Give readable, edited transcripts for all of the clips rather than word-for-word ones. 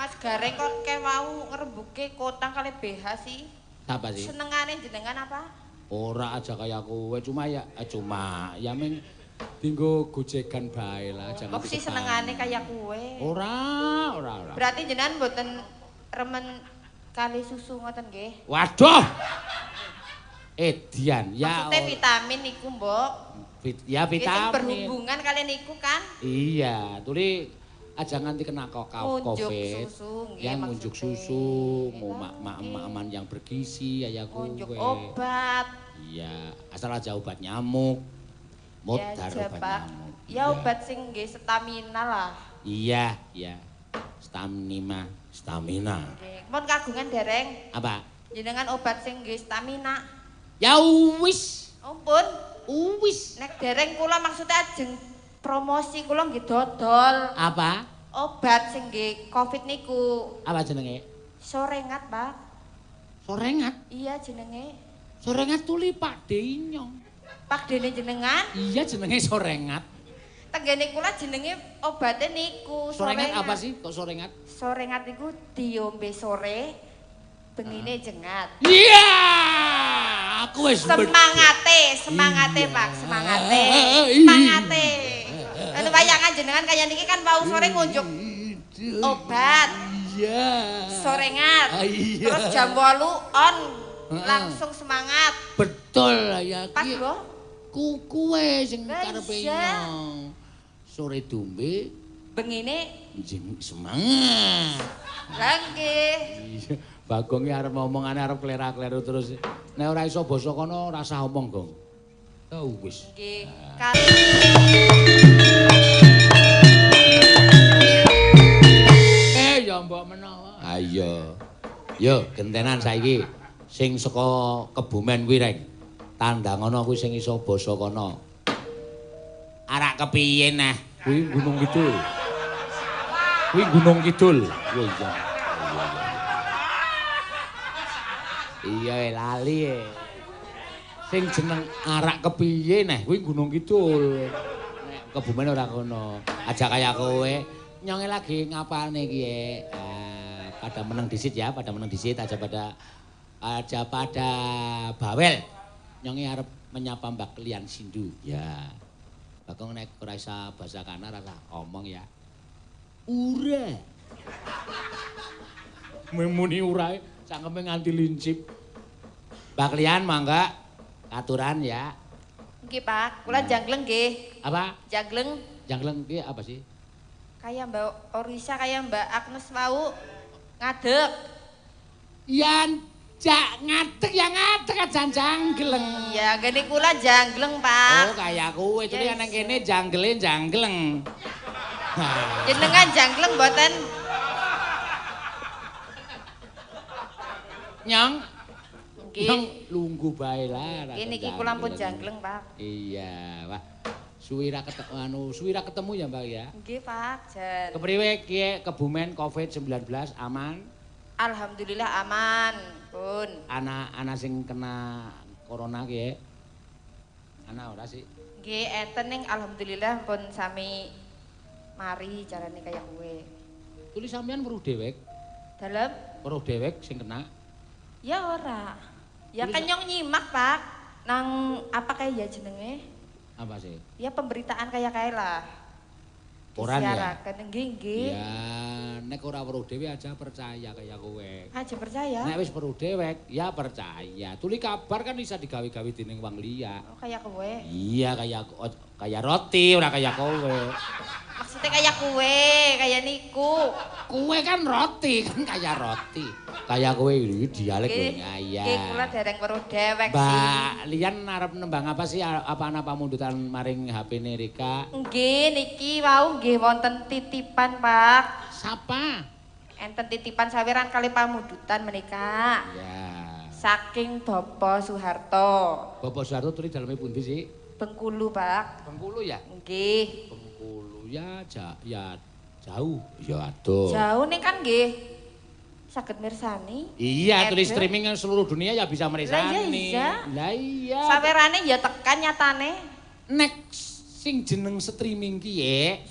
Mas Gareng kok kayak mau ngerebuke kotang kali BH sih. Apa sih? Senengane jenengan apa? Ora aja kayak kowe, cuma ya ming dinggo gojegan bae lah, jangan Kok sih senengane kayak kowe? Ora. Berarti jenengan mboten remen kali susu ngoten nggih? Waduh. Edian, ya. Maksudnya vitamin iku, Mbok. Ya vitamin. Berhubungan kalian iku kan? Iya, tuli aja nganti kena COVID. Susu, yang ngunjuk susu, aman yang bergizi kayak kowe. Ngunjuk obat. Iya, asal aja obat nyamuk. Modar ya, obat nyamuk. Ya obat sing nggih stamina lah. Iya. Stamina. Nggih. Mun kagungan dereng. Apa? Jenengan obat sing nggih stamina. Ya wis. Ampun. Wis. Nek dereng kula maksudnya ajeng promosi kula nggih dodol. Apa? Obat sing nggih Covid niku. Apa jenenge? Sorengat, Pak. Sorengat? Iya jenenge. Sorengat tuli Pak Denyong. Pak Dene jenengan? Iya jenenge sorengat. Tenggene kula jenenge obatnya niku. Sorengat apa sih kok sorengat? Sorengat niku diombe sore, bengine jengat. Iya! Aku wis Semangate Pak, semangate. Anu bayangan jenengan kaya niki kan mau sore ngunjuk obat. Iya. Sorengat. Iya. Terus jam 8 on langsung semangat. Betul ya Pas ki. lho. Kuwe sing Lah karepe iya. nyong. Sore dombe Bengine semangat. lah nggih. Iya. Bagong iki arep ngomongane arep klera-kleru terus. Nek ora iso basa kono rasa omong, Gong. Oh wis. Nggih. Ya mbok menawa. Ayo. Yo gentenan saiki sing saka Kebumen kuwi reng. Tandangono kuwi sing iso basa kono. Arak kepiye nah? Kuwi Gunung Kidul. Kuwi Gunung Kidul. Oh iya. Iya lali e. Sing jeneng arak kepiye nah? Kuwi Gunung Kidul. Nek Kebumen ora kono. Aja kaya kowe. Nyonge lagi ngapane iki pada meneng disit ya, pada meneng disit aja pada bawel. Nyonge arep menyapa Mbak Klian Sindu. Ya. Bagong nek ora isa basa kana rasa omong ya. Ura. Memuni urae cangkeme nganti lincip. Mbak Klian mangga aturan ya. Nggih, Pak. Kula jangleng nggih. Apa? Jangleng. Jangleng ki apa sih? Kayak Mbak Orisa, kayak Mbak Agnes mau ngadeg. Yan jak ngadeg ya ngadeg aja jangleng. Iya, gini kula jangleng, Pak. Oh, kayak kowe itu Yes. nang kene jangleng. Jenengan jangleng mboten? Nyong. Nggih. Nyong lungguh bae lah. Nggih niki kula pun jangleng, Pak. Iya, Pak. Suwira ketemu ya, Mbak ya. Nggih, Pak. Jan. Kepriwe ki Kebumen Covid-19 aman? Alhamdulillah aman, Pun. Anak sing kena corona ki. Ana ora sih? Nggih, enten ning alhamdulillah pun sami mari carane kaya kowe. Tulis sampean weruh dhewek. Dalem? Weruh dhewek sing kena. Ya ora. Ya Tulis- kenyong nyimak, Pak. Nang apa kayak ya jenenge? Apa sih? Ya pemberitaan kayak lah. Koran ya? Disiaraken nggih. Ya, nek ora weruh dhewe aja percaya kaya kowe. Aja percaya. Nek wis weruh dhewek, ya percaya. Tuli kabar kan bisa digawe-gawe dening wong liya. Oh, kayak kowe. Iya, kaya roti, ora kaya kowe. Maksudnya kayak kowe, kayak niku. Kowe kan roti, kan kaya roti. Kaya kowe iki dialek kowe. Nggih, Iya. kula dereng weruh dewek sih. Mbak Lian arep nembang apa sih? Apa pamundutan maring HP-ne Rika? Nggih, niki wau nggih wonten titipan, Pak. Sapa? Enten titipan saweran kali pamundutan menika. Ya. Saking Bapak Soeharto. Bapak Soeharto tuli daleme pundi sih? Bengkulu, Pak. Bengkulu ya? Nggih. Bengkulu ya jauh. Ya aduh. Jauh nih kan nggih. Saged mirsani. Iya, tulis Edit. streaming seluruh dunia ya bisa meresani. iya. Lah iya. Sawerane ya tekan nyatane. Nek sing jeneng streaming ki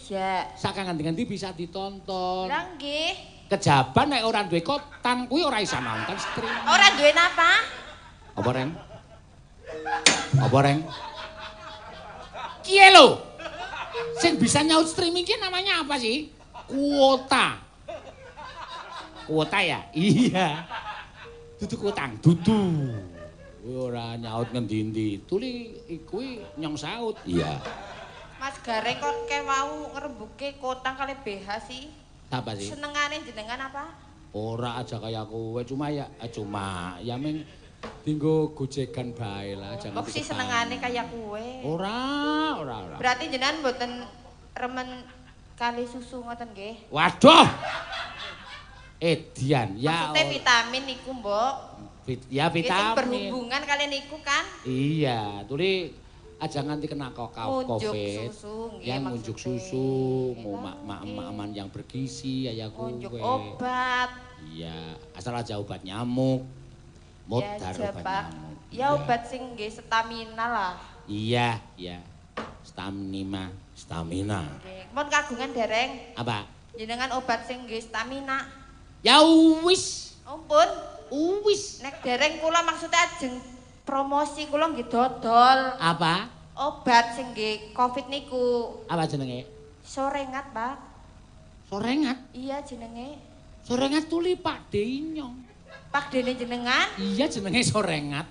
Ya. saka nganti-nganti bisa ditonton. Lah nggih. kejaban nek ora duwe kotan kuwi ora iso nonton streaming. Ora duwe napa? Apa Reng? Apa Reng? Kiye lho? Sing bisa nyaut streaming ki namanya apa sih? Kuota. Kuota ya? Iya. Dudu kotang, dudu. Ora nyaut ngendi-endi. Tuli kuwi nyong saut. Iya. Mas Gareng kok ke mau ngrembuke kotang kali BH sih? Apa sih? Senengane jenengan apa? Ora aja kayak kowe cuma ya meng dinggo gojekan bae lah jangan. Kok sih senengane kayak kowe? Ora. Berarti jenengan mboten remen kali susu ngoten nggih? Waduh. Edian ya. Maksudnya vitamin niku, Mbok. Ya Sing vitamin. berhubungan kalian niku kan? Iya, tuli aja nganti kena Ngunjuk COVID. susu nggih Yang ngunjuk maksudnya. susu, mau Nggih. mak-mak yang bergizi kayak kowe. Ngunjuk obat. Iya, asal aja obat nyamuk. Modar aja, obat Pak. nyamuk. Ya obat sing nggih stamina lah. Iya. Stamina. Nggih. Mun kagungan dereng Apa? jenengan obat sing nggih stamina. Ya wis. Ampun, Wis. nek dereng kula maksudnya ajeng promosi kula nggih dodol Apa? obat sing nggih Covid niku. Apa jenenge? Sorengat, Pak. Sorengat. Iya jenenge. Sorengat tuli Pak Denyong. Pak dene jenengan, Iya jenenge sorengat.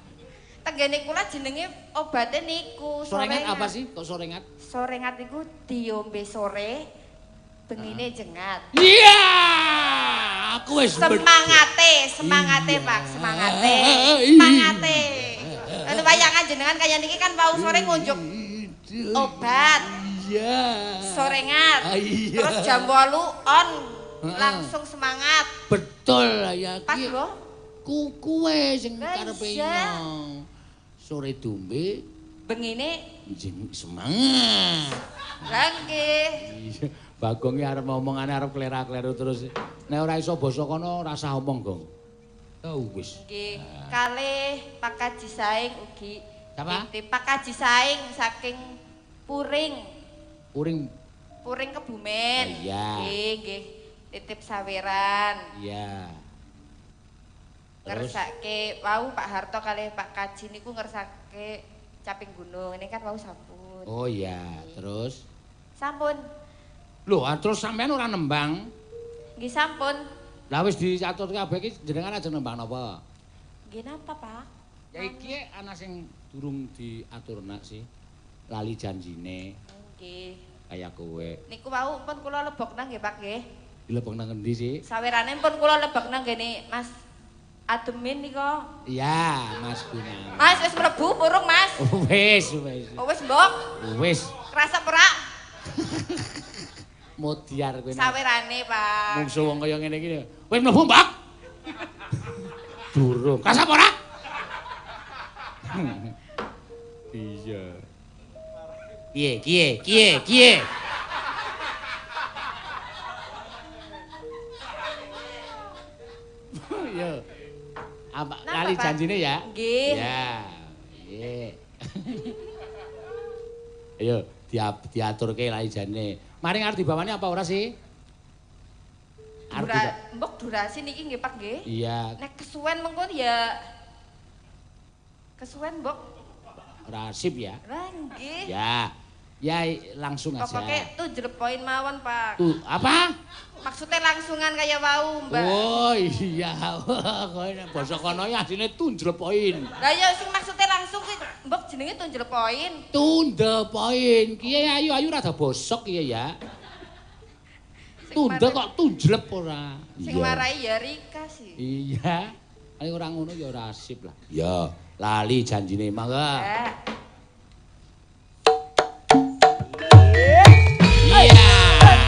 tenggene kula jenenge obatnya niku Sorengat apa sih? Kok sorengat? Sorengat niku diombe sore, bengine jengat. Iya. Aku wis Semangate Pak, semangate. Semangate. Anu bayangan jenengan kaya niki kan wau sore ngunjuk obat. Iya. Sorengat. Iya. Terus jam 8 on langsung semangat. Betul ya Pas ki. lho. Kuwe sing Lah karepe iya. nyong. Sore dombe Bengine jeng semangat. lah nggih. Iya. Bagong arep ngomongane arep klera-kleru terus. Nek ora iso basa kono rasa omong, Gong. Oh wis. Nggih, kalih Pak Kaji Saing ugi Apa? nitip Pak Kaji Saing saking Puring Uring Kebumen. Oh, iya. Nggih. Titip saweran. iya. Terus Ngersake wau Pak Harto kalih Pak Kaji niku ngersake Caping Gunung. Ini kan wau sampun. oh iya, terus Sampun. lho, terus sampean ora nembang. Nggih sampun. Lah wis dicatur kabeh iki jenengan aja nembang napa? Nggih napa, Pak? Ya iki ana sing durung diaturna sih. Lali janjine Nggih. kaya kowe. Niku wau pun kula lebokna nggih, Pak nggih. Dilebok nang endi sih? Sawerane pun kula lebokna nggene Mas Ademin nika. Iya, Mas Gunawan. Mas wis mlebu burung, Mas. Wis. Oh wis, Mbok. Wis. Kerasa perak. Modiar kowe. Sawerane, Pak. Mungsu wong kaya ngene iki. Wis mlebu, Mbak? Durung. Kasap ora? Iya. Kiye. Yo. Apa Napa, kali Pak? janjine ya? Nggih. Ya. Nggih. Ayo diaturke lali janjine. Mari arep dibawane apa ora sih? Mbok durasi niki nggih, Pak nggih. Iya, Nek kesuwen mengko ya kesuwen, Mbok. ora sip ya. Lah nggih. Ya langsung aja. Pokoknya tuh poin mawon, Pak. Tuh, apa? Maksudnya langsungan kayak wau, Mbak. Oh iya, kowe nek basa kono ya asline tunjel poin. Lah ya sing maksudnya langsung ki Mbok jenenge tunjel poin. Tunda poin. Kiye ayu rada bosok kiye ya. Tunda kok tunjlep ora. Sing marai ya Rika sih. Iya. Ayo ora ngono ya ora asip lah. Ya, lali janjine mangga. Iya.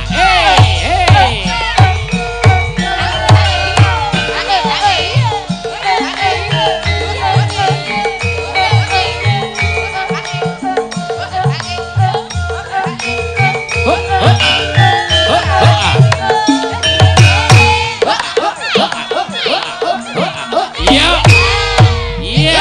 Hey. Iya.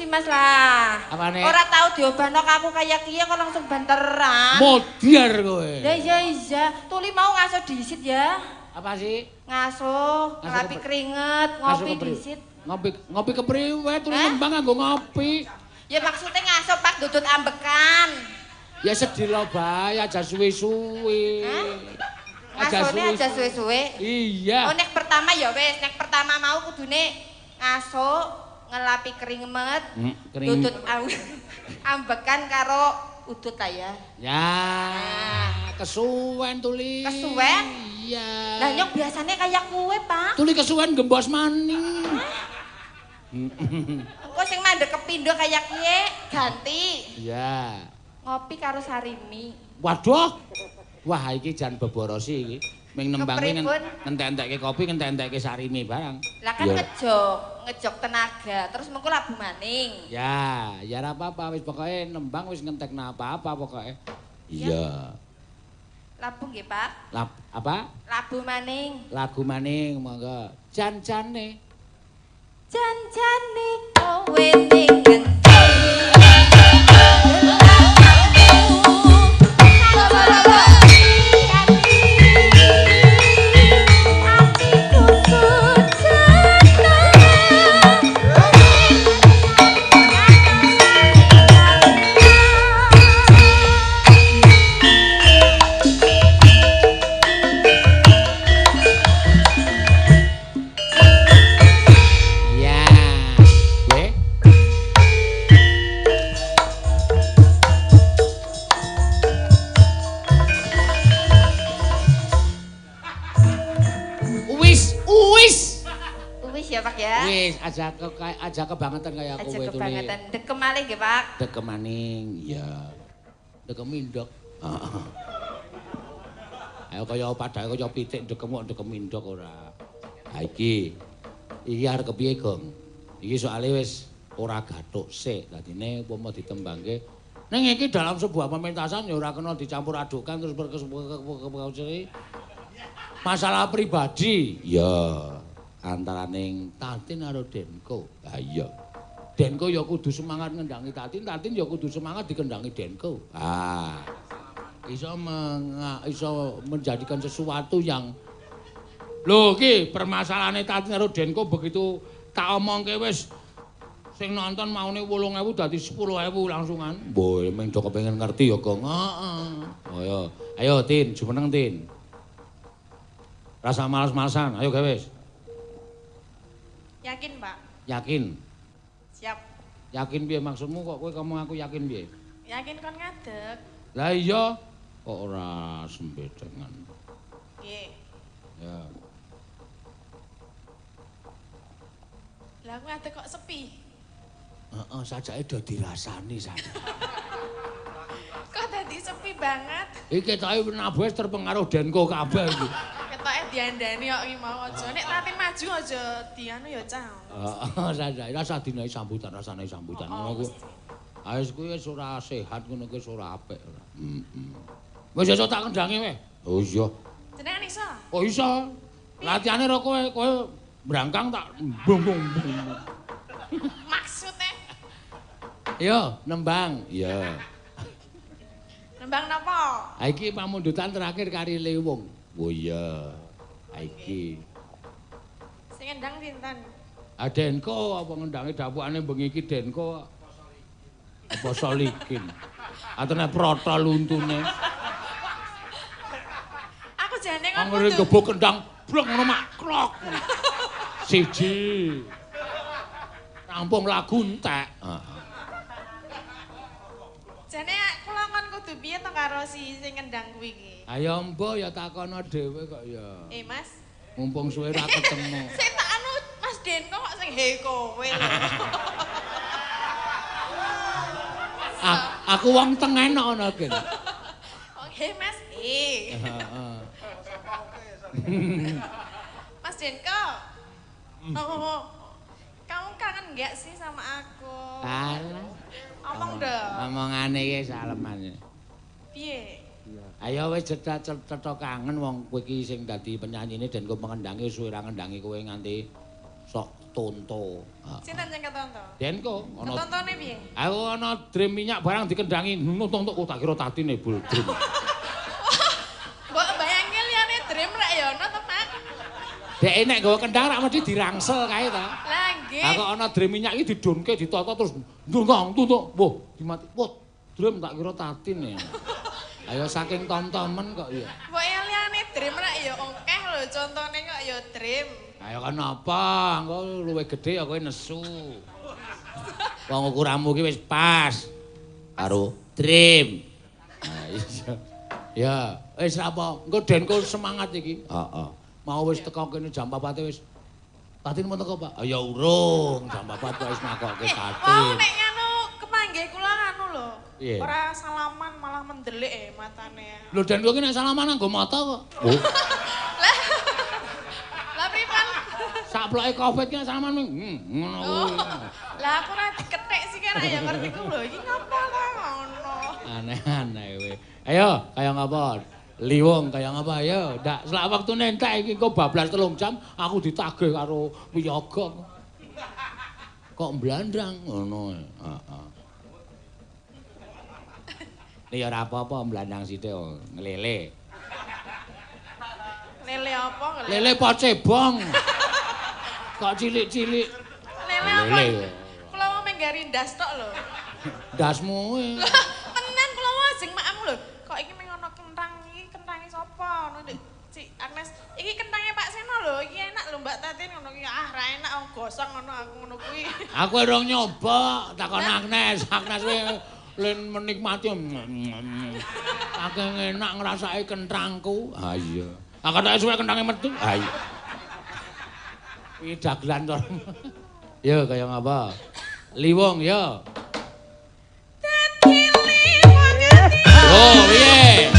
Mas lah. Apane? Ora tau diobahno aku kaya kiye kok langsung banteran. Modiar kowe. Lah iya. Tuli mau ngaso disit ya. Apa sih? Ngaso, ngelapi keringet, ngopi disit. Ngopi kepriwe tuli nembang nganggo ngopi. Ya maksudnya ngaso Pak dudut ambekan. Ya sedilo bae aja suwe-suwe. Ngasone aja suwe-suwe. Iya. Oh nek pertama ya wis, nek pertama mau kudune ngaso, ngelapi keringet, dudut ambekan karo udut lah ya. Ya, kesuwen tuli. Kesuwen? Iya. Lah nyok biasanya kayak kue, Pak. Tuli kesuwen gembos maning. Engko sing mandek kepindo kayak kiye ganti. Iya. Ngopi karo sarimi. Waduh. Wah, iki jan beborosi iki. Ming nembangi Kepripun? ngentek-entekke kopi, ngentek-entekke sarimi barang. Lah kan ngejok tenaga, terus mengko labu maning. Ya ora apa-apa wis pokoke nembang wis ngentekna apa-apa pokoke. Iya. Labu nggih, Pak. Apa? Labu maning. Lagu maning monggo. Jan-jane. Jan-jane kowe ning ngendi? Ya Pak ya. Wis aja kebangetan kaya kowe Aja kebangetan. Dekem malih nggih Pak. Dekem maning, iya. Dekem mindok. Ayo kaya padake kaya pitik dekem kok dekem mindok ora. Ha iki arep kepiye, Gong? Iki soalé wis ora gathuk sik. Dadine upama ditembangke ning iki dalam sebuah pementasan ya ora kena dicampur adukan terus masalah pribadi. Ya. Antaraning Tatin karo Denko. Ha iya. Denko ya kudu semangat ngendangi Tatin, Tatin ya kudu semangat dikendangi Denko. Ah. Iso menjadikan sesuatu yang lho iki permasalahane Tatin karo Denko begitu tak omongke wis sing nonton maune 8.000 dadi 10.000 langsungan. Mbok meng do kepengin ngerti ya, Gong. Heeh. Ayo Tin, jumeneng Tin. Rasa males-malesan, ayo gawe wis. Yakin, Pak? Yakin. Siap. Yakin piye maksudmu kok kowe ngomong aku yakin piye? Yakin kon ngadeg. Lah iya kok ora sembedengan. Nggih. Ya. Lah aku ngadeg kok sepi. Heeh, sajake do dirasani sajake. Kok dadi sepi banget? Iki ketoke nabuh terpengaruh Denko kabeh iki. Ketoke diandani kok iki mau aja. Nek Tatin maju aja dianu ya cah. Heeh, sajake rasa dinae sambutan, rasane sambutan ngono ku. Wis kuwi wis ora sehat ngono kuwi wis ora apik ora. Wis iso tak kendangi weh. Oh iya. Jenengan iso? Oh iso. Latihane ro kowe brangkang tak bung. Maksudnya? Yo, nembang. Iya. Nembang napa? Ha iki pamundutan terakhir kari Lewung. Oh iya. Ha iki. Sing ngendang sinten? Denko apa ngendangi dapukane bengi iki Denko. Apa Solikin. Atene proto luntune. Aku jane kon Anggere gebuk kendang blok ngono mak klok. Siji. Rampung lagu entek. Heeh. Jane kula kon kudu piye to karo si sing ngendang kuwi iki? Ayo mbok ya takono dhewe kok ya. Mas. Mumpung suwe ra ketemu. Sing tak anu Mas Denko kok sing he kowe. Aku wong tengen ana kene. Oke Mas. Heeh. Mas Denko. Oh, kamu kangen nggak sih sama aku? Alah. Ngomong dong. Omongane iki salemane. Piye? Ayo wis cetha kangen wong kowe iki sing dadi penyanyine dan kowe mengendangi suwe ra ngendangi kowe nganti sok Ketonto. Sinten sing ketonto? Denko ana. Ketontone piye? Aku ana drim minyak barang dikendangi nuntuk kok tak kira tatine bul drim. Mbok bayangke liyane drim rek ya ana to, Mak? Dek nek nggawa kendang rak mesti dirangsel kae ta. Lah nggih. Lah kok ana drim minyak iki didonke ditata terus nuntuk. Wah, dimati. Wah, drim tak kira tatine. Ayo saking tom-tomen kok ya. Mbok liyane drim rek ya akeh lho contone kok ya drim. Ayo kenapa? Engko luwih gedhe ya kowe nesu. Wong ukuranmu ki wis pas karo drim. Nah, iya. Ya, wis apa? Engko denku semangat iki. Heeh. Mau wis teko kene jam 4 wis. Tatin mau teko, Pak? Ya urung, jam 4 wis nakokke tatin. Wong nek ngono kepanggih kula anu lho. Iya. Ora salaman malah mendelik matane. Lho den kowe ki nek salaman nggo mata kok. Oh. Lah pripan? Saploke Covid ki salaman ngono kuwi. Lah aku ora diketik sih kan ya ngerti ku lho iki ngapa ta ngono. Aneh-aneh kowe. Ayo, kaya ngapa? Liwong kaya ngapa ayo? Ndak selak wektune entek iki kok bablas 3 jam aku ditagih karo wiyaga. Kok blandang ngono. Heeh. Ya ora apa-apa blandang sithik nglele. Lele apa ngelele? Lele pocebong. Kok cilik-cilik. Lele apa? Kula mau menggari ndas tok lho. Ndasmu kuwi. Tenan kula mau jeng makmu lho. Kok iki meng ono kentang iki kentange sapa? Ngono Dik. Cik Agnes, iki kentange Pak Seno lho. Iki enak lho Mbak Tatin ngono iki. Ah, ra enak wong gosong ngono aku ngono kuwi. Aku urung nyoba, takon Agnes. Agnes kuwi len menikmati. Aku enak ngrasake kentangku. Ha iya. Ah katake suwe kentange metu. Ha iya. Iki dagelan to. Yo kaya ngapa? Liwong yo. Dadi liwong ati. Oh, piye?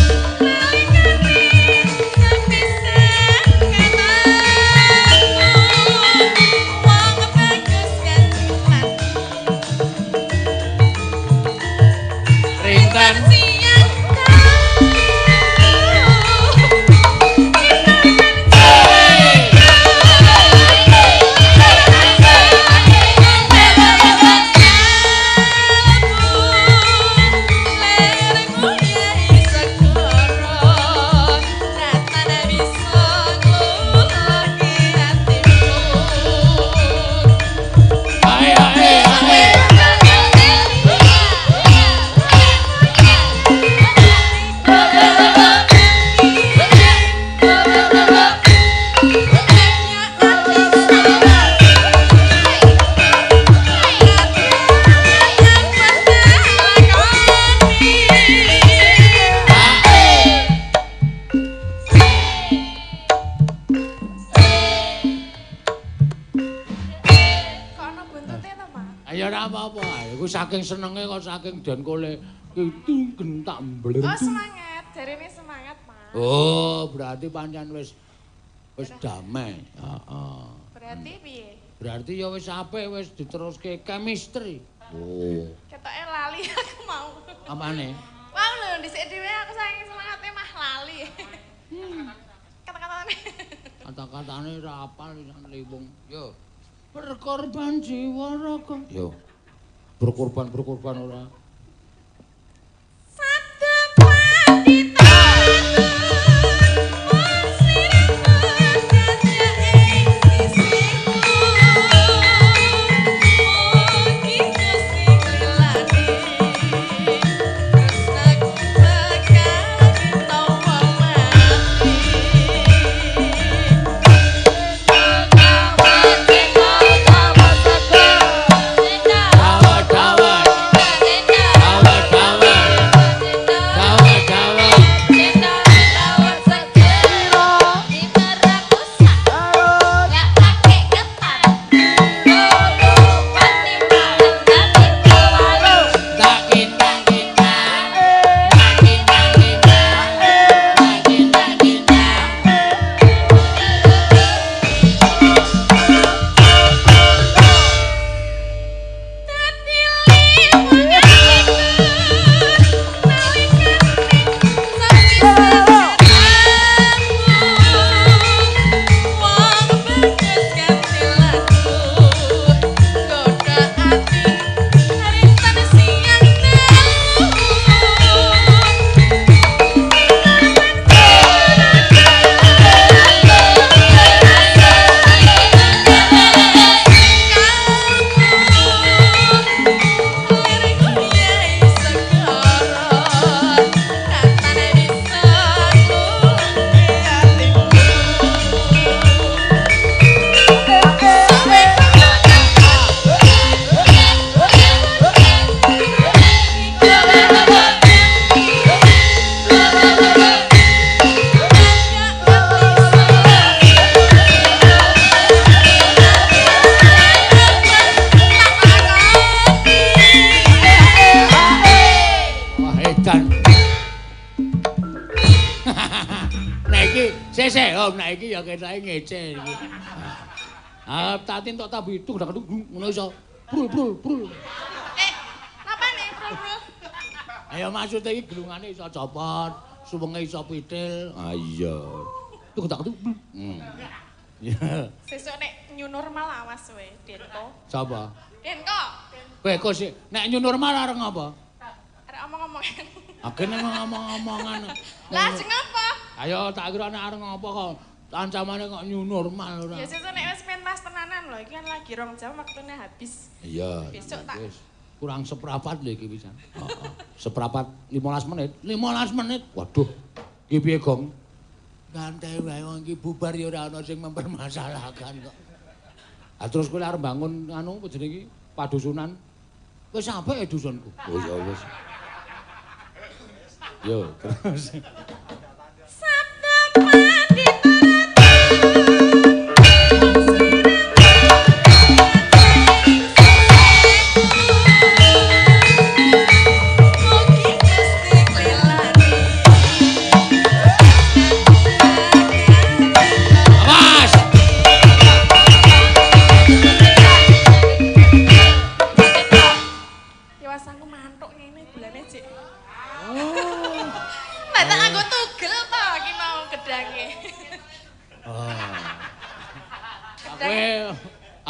Saking senenge kok saking den kole itu gentak mblentu. Oh semangat, jarine semangat, Mas. Oh, berarti pancen wis damai. Heeh. Berarti piye? Berarti ya wis apik wis diteruske chemistry. Oh. Ketoke lali aku mau. Apane? Mau lho dhisik dhewe aku saking semangate mah lali. Kata-katane. Kata-katane ra apal Liwong. Yo. Berkorban jiwa raga. Yo. Berkorban ora. Satu pandita Yo nek iki ya ketoke ngece iki. Ah, tatin tok tabi itu dak ngono iso. Brul. Napa nih, Bro? Ayo maksud iki gelungane iso copot, suwenge iso pitil. Ah iya. Tuh tak tuh. Ya. Sesuk nek new normal awas we, Denko. Sapa? Denko. Kowe kok sik nek new normal arep ngapa? Arek omong-omong. Agene ngomong-ngomongan. Lah sing apa? Ayo tak kira nek arep ngapa kok ancamane kok new normal ora. Ya sesuk nek wis pentas tenanan lho, iki kan lagi 2 jam waktune habis. Iya. Besok tak Wis kurang seprapat lho iki pisan. Heeh. Seprapat 15 menit. 15 menit. Waduh. Iki piye, Gong? Ganti wae wong iki bubar ya ora ana sing mempermasalahkan kok. Ah terus kowe arep bangun anu apa jenenge iki? Padusunan. Wis apik dusunku. Oh ya wis. Yo, terus. Sabda pandita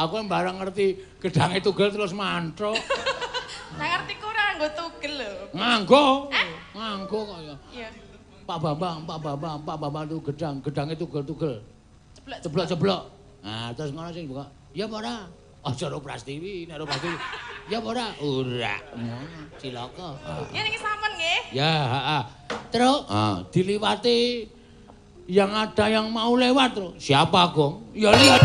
Aku barang ngerti gedange tugel terus mantruk. Nah ngerti ku ora nggo tugel lho. Nganggo kok ya. Iya. Pak Bambang itu gedange tugel-tugel. Ceblok. Nah, terus ngono sing buka. Ya apa ora? Aja ro Prastiwi, nek ro Prastiwi. Ya apa ora? Ora. Ngono, cilaka. Ya niki sampun nggih. Ya, heeh. Terus diliwati yang ada yang mau lewat terus. Siapa, Gong? Ya lihat.